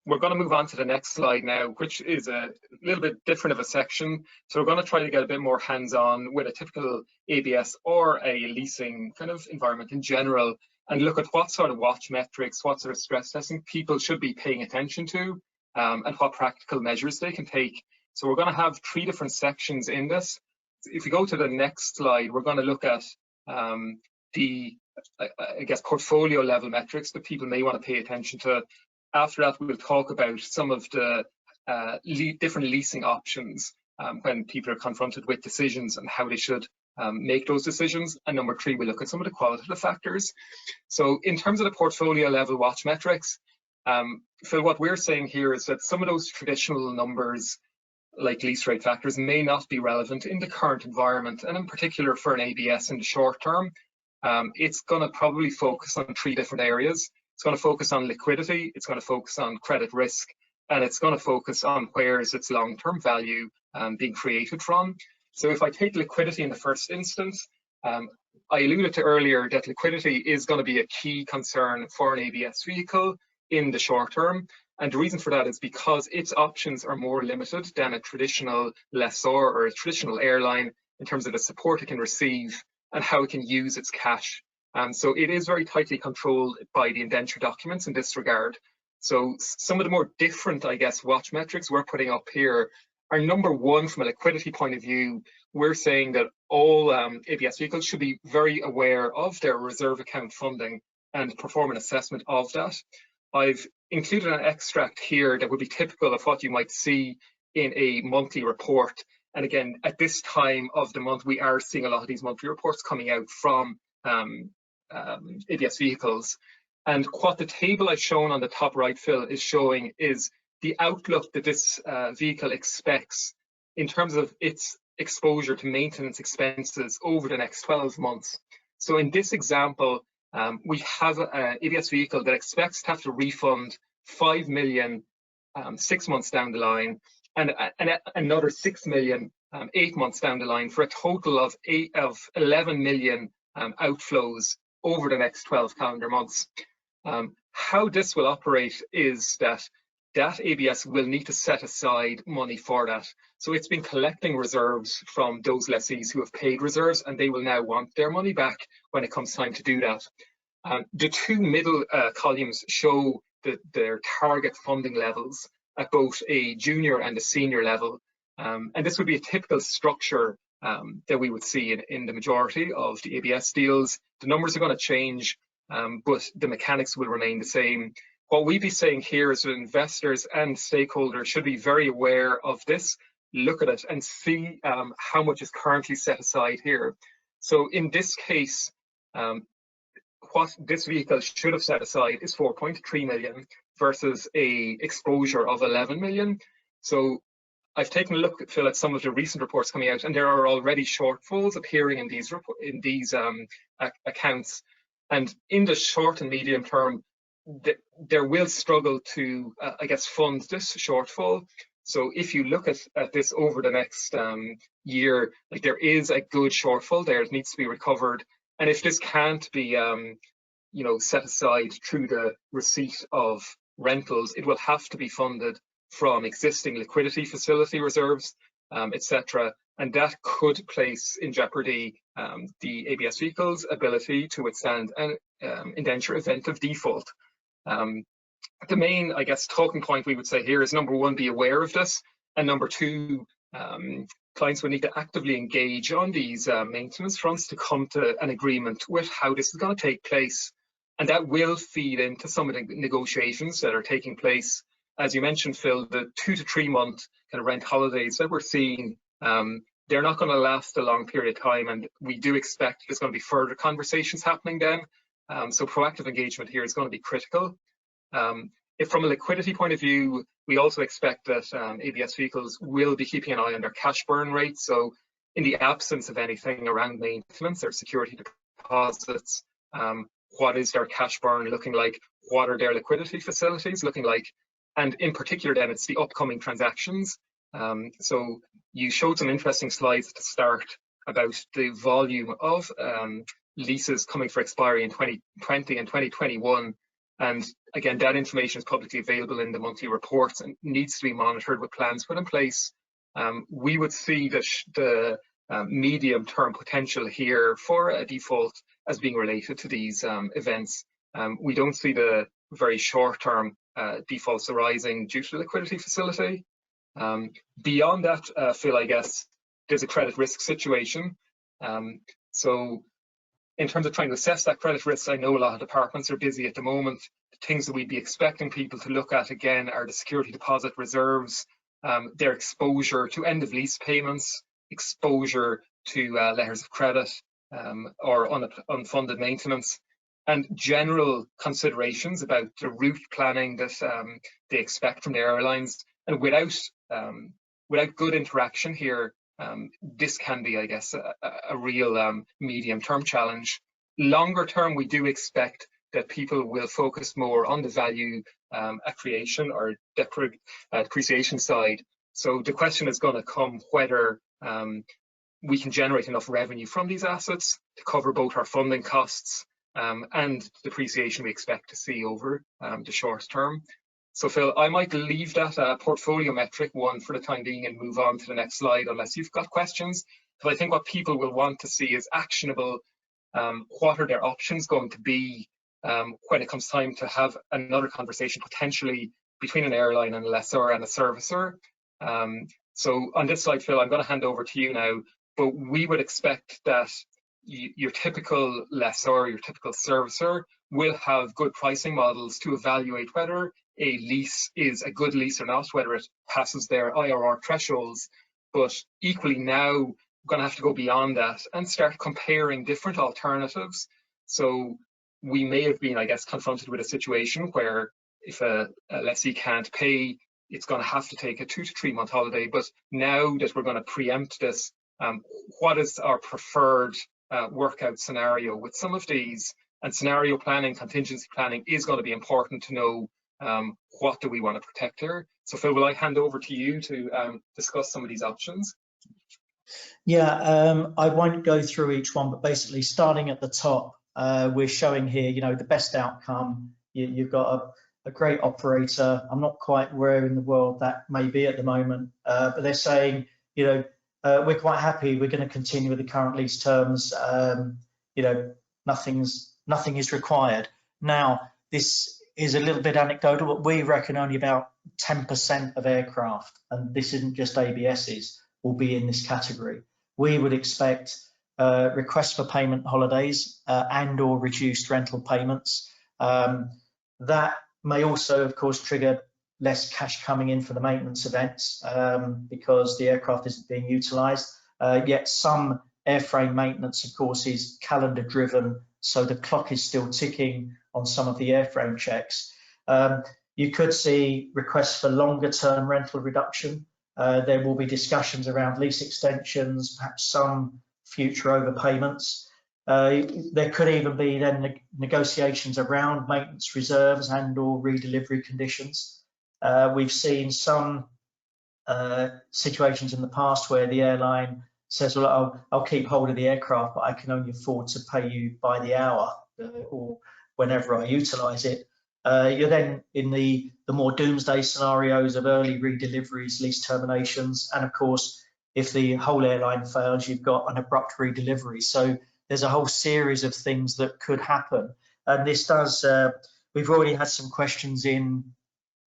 [SPEAKER 3] We're going to move on to the next slide now, which is a little bit different of a section. So we're going to try to get a bit more hands-on with a typical ABS or a leasing kind of environment in general, and look at what sort of watch metrics, what sort of stress testing people should be paying attention to, and what practical measures they can take. So we're going to have 3 different sections in this. If we go to the next slide, we're going to look at the, I guess, portfolio level metrics that people may want to pay attention to. After that, we'll talk about some of the different leasing options when people are confronted with decisions and how they should make those decisions. And number 3, we'll look at some of the qualitative factors. So in terms of the portfolio level watch metrics, Phil, what we're saying here is that some of those traditional numbers, like lease rate factors, may not be relevant in the current environment, and in particular for an ABS in the short term. It's going to probably focus on 3 different areas. It's going to focus on liquidity, it's going to focus on credit risk, and it's going to focus on where is its long-term value being created from. So if I take liquidity in the first instance, I alluded to earlier that liquidity is going to be a key concern for an ABS vehicle in the short term. And the reason for that is because its options are more limited than a traditional lessor or a traditional airline in terms of the support it can receive and how it can use its cash. So it is very tightly controlled by the indenture documents in this regard. So some of the more different, I guess, watch metrics we're putting up here are, number 1, from a liquidity point of view, we're saying that all ABS vehicles should be very aware of their reserve account funding and perform an assessment of that. I've included an extract here that would be typical of what you might see in a monthly report. And again, at this time of the month, we are seeing a lot of these monthly reports coming out from ABS vehicles. And what the table I've shown on the top right, Phil, is showing is the outlook that this vehicle expects in terms of its exposure to maintenance expenses over the next 12 months. So in this example, we have an ABS vehicle that expects to have to refund 5 million 6 months down the line, and another 6 million 8 months down the line, for a total of 11 million outflows over the next 12 calendar months. How this will operate is that ABS will need to set aside money for that. So it's been collecting reserves from those lessees who have paid reserves, and they will now want their money back when it comes time to do that. The two middle columns show their target funding levels at both a junior and a senior level. And this would be a typical structure that we would see in the majority of the ABS deals. The numbers are going to change, but the mechanics will remain the same. What we'd be saying here is that investors and stakeholders should be very aware of this, look at it and see how much is currently set aside here. So in this case, what this vehicle should have set aside is 4.3 million versus a exposure of 11 million. So I've taken a look, Phil, at some of the recent reports coming out, and there are already shortfalls appearing in these accounts. And in the short and medium term, there will struggle to, I guess, fund this shortfall. So if you look at this over the next year, like, there is a good shortfall there. It needs to be recovered. And if this can't be, set aside through the receipt of rentals, it will have to be funded from existing liquidity facility reserves, etc. And that could place in jeopardy the ABS vehicle's ability to withstand an indenture event of default. The main, I guess, talking point we would say here is, number one, be aware of this, and number two, clients will need to actively engage on these maintenance fronts to come to an agreement with how this is going to take place. And that will feed into some of the negotiations that are taking place. As you mentioned, Phil, the 2 to 3 month kind of rent holidays that we're seeing, they're not going to last a long period of time, and we do expect there's going to be further conversations happening then. So proactive engagement here is going to be critical. If from a liquidity point of view, we also expect that ABS vehicles will be keeping an eye on their cash burn rate. So in the absence of anything around maintenance or security deposits, what is their cash burn looking like? What are their liquidity facilities looking like? And in particular, then, it's the upcoming transactions. So you showed some interesting slides at the start about the volume of leases coming for expiry in 2020 and 2021. And again, that information is publicly available in the monthly reports and needs to be monitored with plans put in place. We would see the medium-term potential here for a default as being related to these events. We don't see the very short-term defaults arising due to the liquidity facility. Beyond that, Phil, I guess there's a credit risk situation. So in terms of trying to assess that credit risk, I know a lot of departments are busy at the moment. The things that we'd be expecting people to look at, again, are the security deposit reserves, their exposure to end of lease payments, exposure to letters of credit or unfunded maintenance, and general considerations about the route planning that they expect from the airlines. And without good interaction here, this can be, I guess, a real medium-term challenge. Longer term, we do expect that people will focus more on the value accretion or depreciation side. So the question is going to come whether we can generate enough revenue from these assets to cover both our funding costs and depreciation we expect to see over the short term. So Phil, I might leave that portfolio metric one for the time being and move on to the next slide unless you've got questions. Because I think what people will want to see is actionable. What are their options going to be when it comes time to have another conversation potentially between an airline and a lessor and a servicer. So on this slide, Phil, I'm going to hand over to you now, but we would expect that your typical lessor, your typical servicer will have good pricing models to evaluate whether a lease is a good lease or not, whether it passes their IRR thresholds. But equally now, we're going to have to go beyond that and start comparing different alternatives. So we may have been, I guess, confronted with a situation where if a lessee can't pay, it's going to have to take a 2 to 3 month holiday. But now that we're going to preempt this, what is our preferred workout scenario with some of these? And scenario planning, contingency planning is going to be important to know what do we want to protect here. So Phil, will I hand over to you to discuss some of these options?
[SPEAKER 2] Yeah, I won't go through each one, but basically starting at the top, we're showing here, you know, the best outcome. You've got a great operator. I'm not quite where in the world that may be at the moment, but they're saying, you know, we're quite happy. We're going to continue with the current lease terms. You know, nothing is required. Now, this is a little bit anecdotal, but we reckon only about 10% of aircraft, and this isn't just ABSs, will be in this category. We would expect requests for payment holidays and or reduced rental payments. That may also, of course, trigger less cash coming in for the maintenance events because the aircraft isn't being utilised. Yet some airframe maintenance, of course, is calendar driven, so the clock is still ticking on some of the airframe checks. You could see requests for longer term rental reduction. There will be discussions around lease extensions, perhaps some future overpayments. There could even be then negotiations around maintenance reserves and or redelivery conditions. We've seen some situations in the past where the airline says, well, I'll keep hold of the aircraft, but I can only afford to pay you by the hour or whenever I utilise it. You're then in the more doomsday scenarios of early redeliveries, lease terminations, and of course, if the whole airline fails, you've got an abrupt redelivery. So there's a whole series of things that could happen. And this does, we've already had some questions in,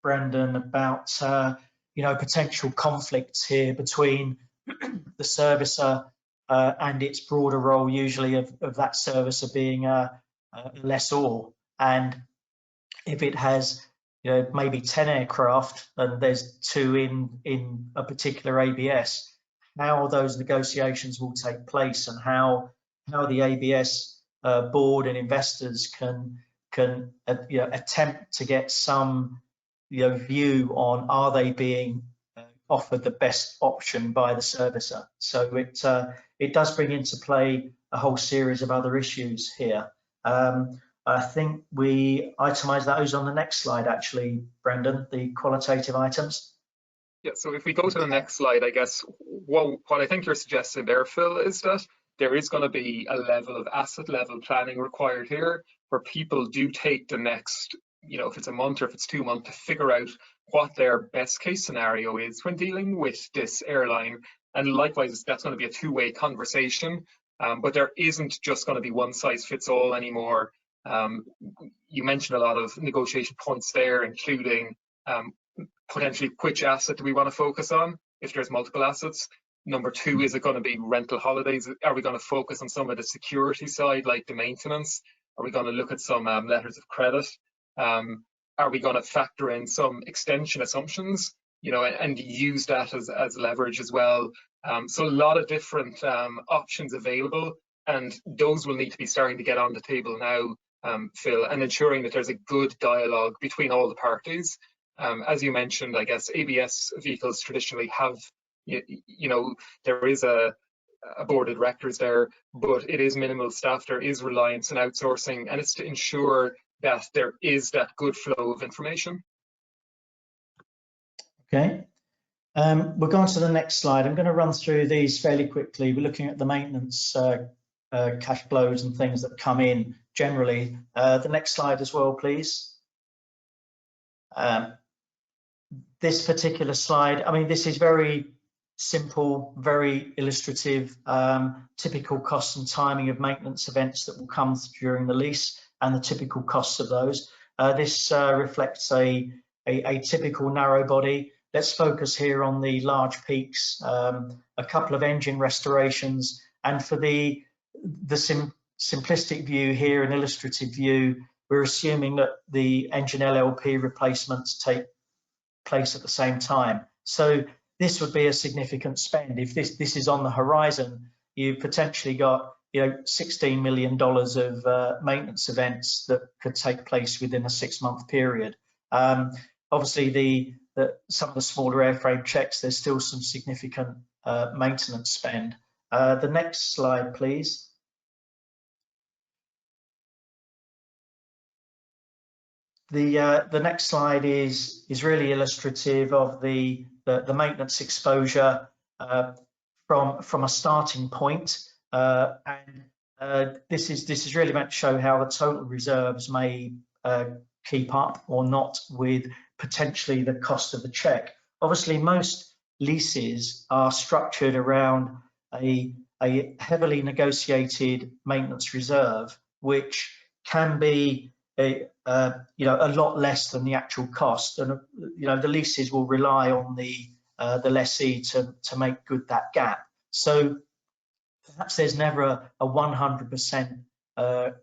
[SPEAKER 2] Brendan, about you know, potential conflicts here between the servicer and its broader role, usually of that servicer being a lessor. And if it has, you know, maybe 10 aircraft and there's 2 in a particular ABS, how those negotiations will take place and how the ABS board and investors can you know, attempt to get some, you know, view on, are they being offered the best option by the servicer. So it does bring into play a whole series of other issues here. I think we itemize those on the next slide, actually, Brendan, the qualitative items.
[SPEAKER 3] Yeah, so if we go to the next slide, I guess what I think you're suggesting there, Phil, is that there is going to be a level of asset level planning required here where people do take the next, you know, if it's a month or if it's 2 months, to figure out what their best case scenario is when dealing with this airline. And likewise, that's going to be a two-way conversation, but there isn't just going to be one size fits all anymore. You mentioned a lot of negotiation points there, including potentially which asset do we want to focus on if there's multiple assets. Number 2, is it going to be rental holidays? Are we going to focus on some of the security side, like the maintenance? Are we going to look at some letters of credit? Are we going to factor in some extension assumptions, you know, and use that as leverage as well? So a lot of different options available, and those will need to be starting to get on the table now, Phil, and ensuring that there's a good dialogue between all the parties. As you mentioned, I guess ABS vehicles traditionally have, you know, there is a board of directors there, but it is minimal staff. There is reliance on outsourcing, and it's to ensure that there is that good flow of information.
[SPEAKER 2] Okay, we'll go on to the next slide. I'm going to run through these fairly quickly. We're looking at the maintenance cash flows and things that come in generally. The next slide as well, please. This particular slide, I mean, this is very simple, very illustrative, typical costs and timing of maintenance events that will come during the lease and the typical costs of those. This reflects a typical narrow body. Let's focus here on the large peaks, a couple of engine restorations, and for the simplistic view here, an illustrative view, we're assuming that the engine LLP replacements take place at the same time. So this would be a significant spend. If this is on the horizon, you've potentially got $16 million of maintenance events that could take place within a 6-month period. Obviously, some of the smaller airframe checks, there's still some significant maintenance spend. The next slide, please. The next slide is really illustrative of the maintenance exposure from a starting point, and this is really meant to show how the total reserves may keep up or not with potentially the cost of the check. Obviously, most leases are structured around a heavily negotiated maintenance reserve, which can be a lot less than the actual cost, and the leases will rely on the lessee to make good that gap. So perhaps there's never a 100%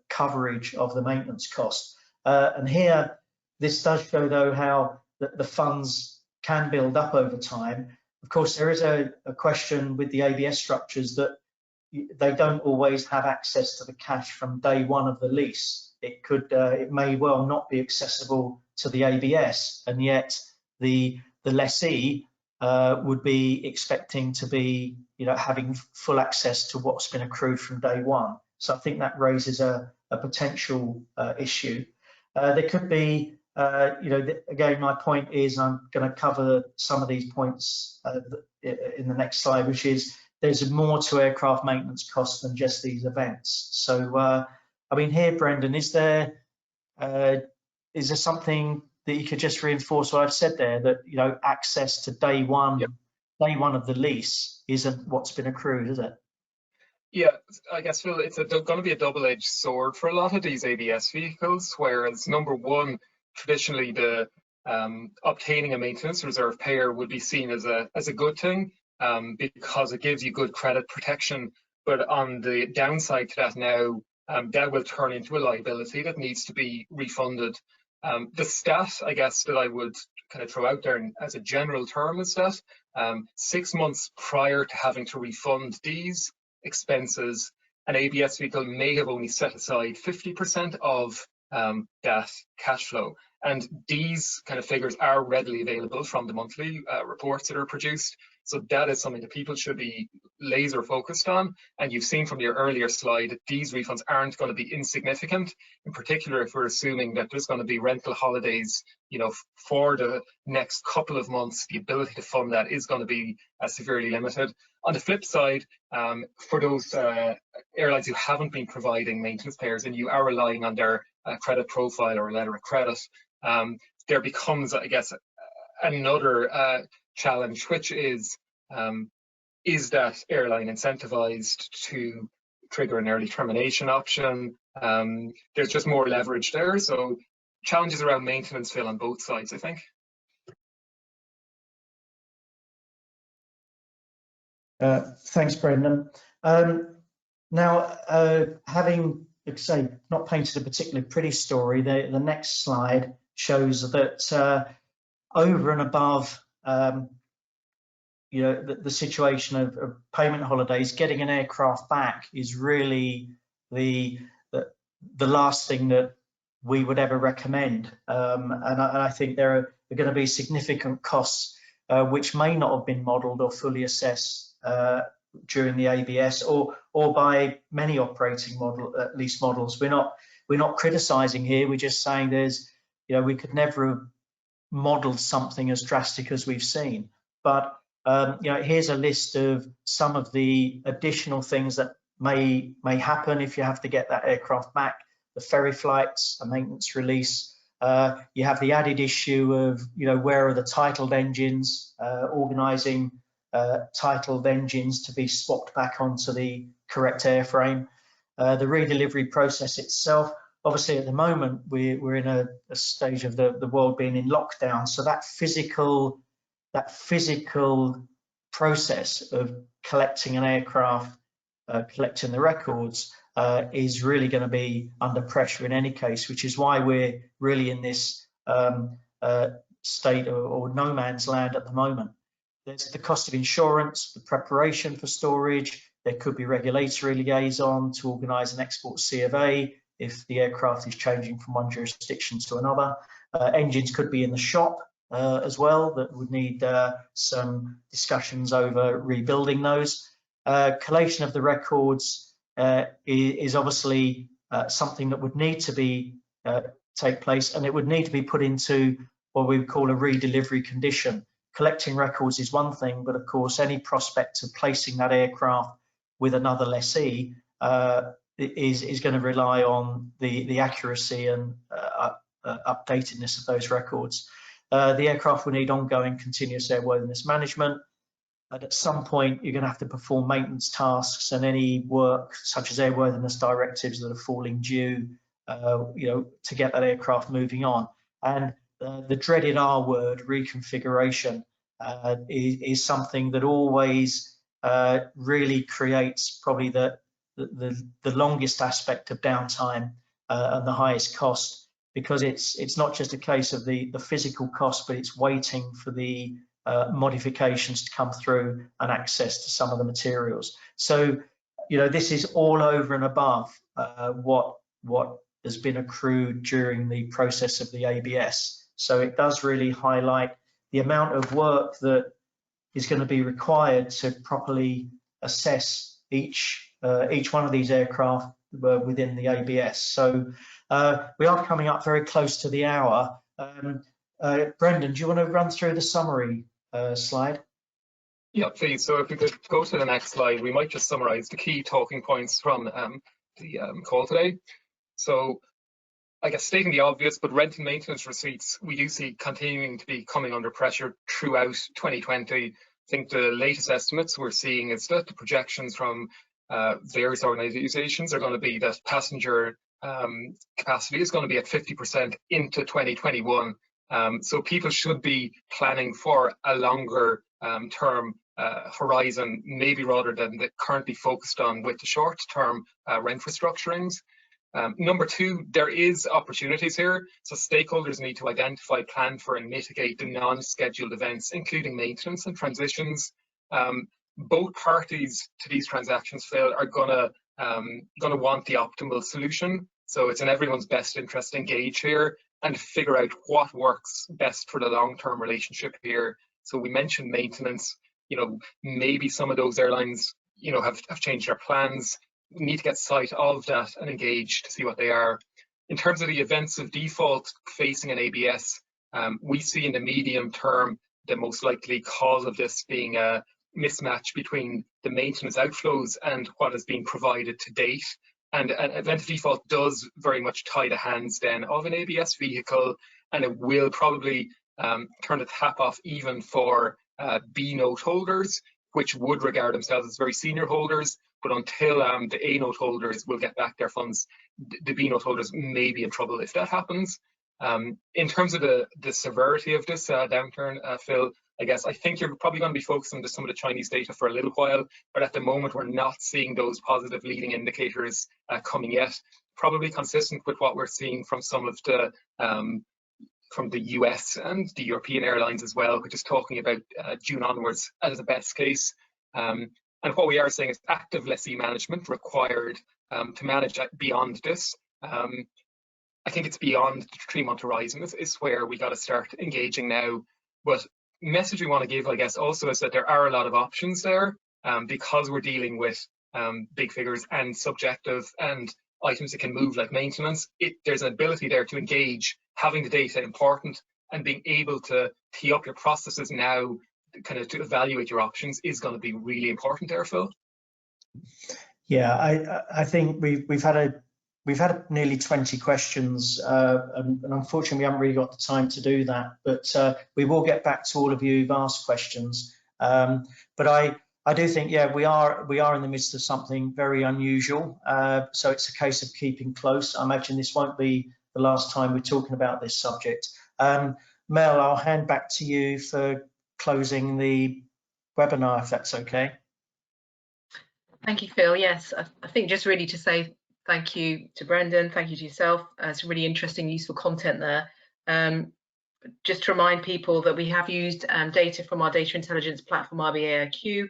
[SPEAKER 2] coverage of the maintenance cost. And here, this does show though how the funds can build up over time. Of course, there is a question with the ABS structures that they don't always have access to the cash from day one of the lease. It may well not be accessible to the ABS, and yet the lessee would be expecting to be having full access to what's been accrued from day one. So I think that raises a potential issue. There could be, again, my point is, I'm going to cover some of these points in the next slide, which is there's more to aircraft maintenance costs than just these events. So I mean, here, Brendan, is there something that you could just reinforce what I've said there, that access to day one of the lease isn't what's been accrued, is it?
[SPEAKER 3] Yeah, I guess, Phil, it's going to be a double-edged sword for a lot of these ABS vehicles, whereas number one, traditionally the obtaining a maintenance reserve payer would be seen as a good thing because it gives you good credit protection. But on the downside to that now, that will turn into a liability that needs to be refunded. The stat, I guess, that I would kind of throw out there as a general term is that 6 months prior to having to refund these expenses, an ABS vehicle may have only set aside 50% of that cash flow. And these kind of figures are readily available from the monthly reports that are produced. So that is something that people should be laser focused on. And you've seen from your earlier slide that these refunds aren't going to be insignificant, in particular if we're assuming that there's going to be rental holidays, for the next couple of months. The ability to fund that is going to be severely limited. On the flip side, for those airlines who haven't been providing maintenance payers and you are relying on their credit profile or letter of credit, there becomes, I guess, another challenge, which is that airline incentivized to trigger an early termination option? There's just more leverage there. So challenges around maintenance, Phil, on both sides, I think.
[SPEAKER 2] Thanks, Brendan. Now, having, say, not painted a particularly pretty story, the next slide shows that over and above the situation of payment holidays, getting an aircraft back is really the last thing that we would ever recommend. And I think there are going to be significant costs which may not have been modelled or fully assessed during the ABS or by many operating lease models. We're not criticising here. We're just saying we could never have modelled something as drastic as we've seen. But here's a list of some of the additional things that may happen if you have to get that aircraft back. The ferry flights, a maintenance release. You have the added issue of where are the titled engines, organising titled engines to be swapped back onto the correct airframe. The redelivery process itself. Obviously, at the moment, we're in a stage of the world being in lockdown, so that physical process of collecting an aircraft collecting the records is really going to be under pressure in any case, which is why we're really in this state or no man's land at the moment. There's the cost of insurance, the preparation for storage. There could be regulatory liaison to organise an export C of A if the aircraft is changing from one jurisdiction to another. Engines could be in the shop as well, that would need some discussions over rebuilding those. Collation of the records is obviously something that would need to be take place, and it would need to be put into what we would call a redelivery condition. Collecting records is one thing, but of course any prospect of placing that aircraft with another lessee is going to rely on the accuracy and updatedness of those records. The aircraft will need ongoing continuous airworthiness management, and at some point you're going to have to perform maintenance tasks and any work such as airworthiness directives that are falling due, to get that aircraft moving on. And the dreaded R word, reconfiguration, is something that always really creates probably the longest aspect of downtime and the highest cost, because it's not just a case of the physical cost, but it's waiting for the modifications to come through and access to some of the materials. So, this is all over and above what has been accrued during the process of the ABS. So it does really highlight the amount of work that is going to be required to properly assess each one of these aircraft within the ABS. So we are coming up very close to the hour. Brendan, do you want to run through the summary slide?
[SPEAKER 3] Yeah, please. So if we could go to the next slide, we might just summarize the key talking points from the call today. So I guess stating the obvious, but rent and maintenance receipts, we do see continuing to be coming under pressure throughout 2020. I think the latest estimates we're seeing is that the projections from various organizations are going to be that passenger capacity is going to be at 50% into 2021. So people should be planning for a longer term horizon, maybe rather than the currently focused on with the short term rent restructurings. Number two, there is opportunities here. So stakeholders need to identify, plan for and mitigate the non-scheduled events, including maintenance and transitions. Both parties to these transactions, Phil, are gonna want the optimal solution. So it's in everyone's best interest to engage here and figure out what works best for the long-term relationship here. So we mentioned maintenance, maybe some of those airlines, have changed their plans. We need to get sight of that and engage to see what they are. In terms of the events of default facing an ABS, we see in the medium term the most likely cause of this being a mismatch between the maintenance outflows and what is being provided to date. And an event of default does very much tie the hands then of an ABS vehicle, and it will probably turn the tap off even for B note holders, which would regard themselves as very senior holders. But until the A note holders will get back their funds, the B note holders may be in trouble if that happens. In terms of the severity of this downturn, Phil, I think you're probably going to be focusing on some of the Chinese data for a little while, but at the moment we're not seeing those positive leading indicators coming yet. Probably consistent with what we're seeing from some of the from the US and the European airlines as well, which is talking about June onwards as the best case. And what we are saying is active lessee management required to manage beyond this. I think it's beyond the 3-month horizon is where we got to start engaging now. But message we want to give, also is that there are a lot of options there because we're dealing with big figures and subjective and items that can move like maintenance. There's an ability there to engage, having the data important, and being able to tee up your processes now, kind of to evaluate your options, is going to be really important there, Phil.
[SPEAKER 2] Yeah, I think we've had nearly 20 questions, and unfortunately we haven't really got the time to do that. But we will get back to all of you who've asked questions. But I do think, yeah, we are in the midst of something very unusual. So it's a case of keeping close. I imagine this won't be the last time we're talking about this subject. Mel, I'll hand back to you for closing the webinar, if that's okay.
[SPEAKER 1] Thank you, Phil. Yes, I think just really to say thank you to Brendan, thank you to yourself. Some really interesting, useful content there. Just to remind people that we have used data from our data intelligence platform, IBA KPMG.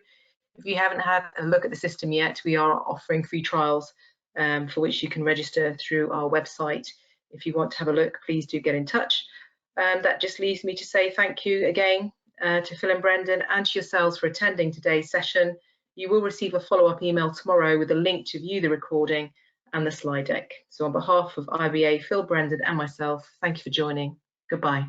[SPEAKER 1] If you haven't had a look at the system yet, we are offering free trials for which you can register through our website. If you want to have a look, please do get in touch. That just leaves me to say thank you again to Phil and Brendan and to yourselves for attending today's session. You will receive a follow-up email tomorrow with a link to view the recording and the slide deck. So on behalf of IBA, Phil, Brendan and myself, thank you for joining. Goodbye.